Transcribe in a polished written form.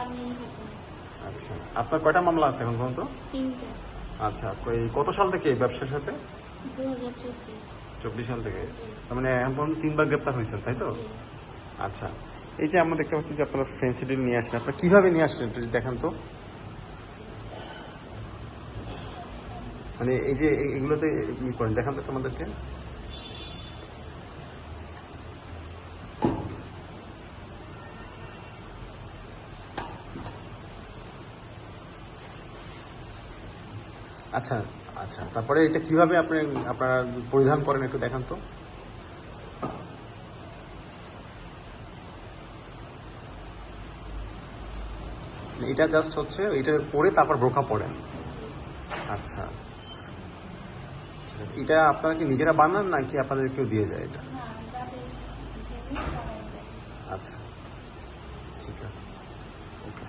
Permanent থাকি না। আচ্ছা, আপনার কয়টা মামলা আছে এখন পর্যন্ত? 3টা। আচ্ছা, কত সাল থেকে এই ব্যবসার সাথে? 2024। 24 সাল থেকে। জি। তার মানে এখন পর্যন্ত 3বার গ্রেপ্তার হয়েছেন, তাই তো? জি। আচ্ছা, এই যে আমরা দেখতে পাচ্ছি যে আপনারা ফেন্সিডিল নিয়ে আসছেন, আপনারা কিভাবে নিয়ে আসছেন একটু দেখান তো। মানে এই যে এগুলোতে করেন, দেখান তো আমাদেরকে। আচ্ছা আচ্ছা, তারপরে এটা কিভাবে আপনারা পরিধান করেন একটু দেখান তো। এটা জাস্ট হচ্ছে এটা পরে তারপর বোরকা পরেন। আচ্ছা, ঠিক আছে। এটা আপনারা কি নিজেরা বানান নাকি আপনাদের কেউ দিয়ে যায় এটা? না, যাদের জেনে তারাই দেয়। আচ্ছা, ঠিক আছে, ওকে।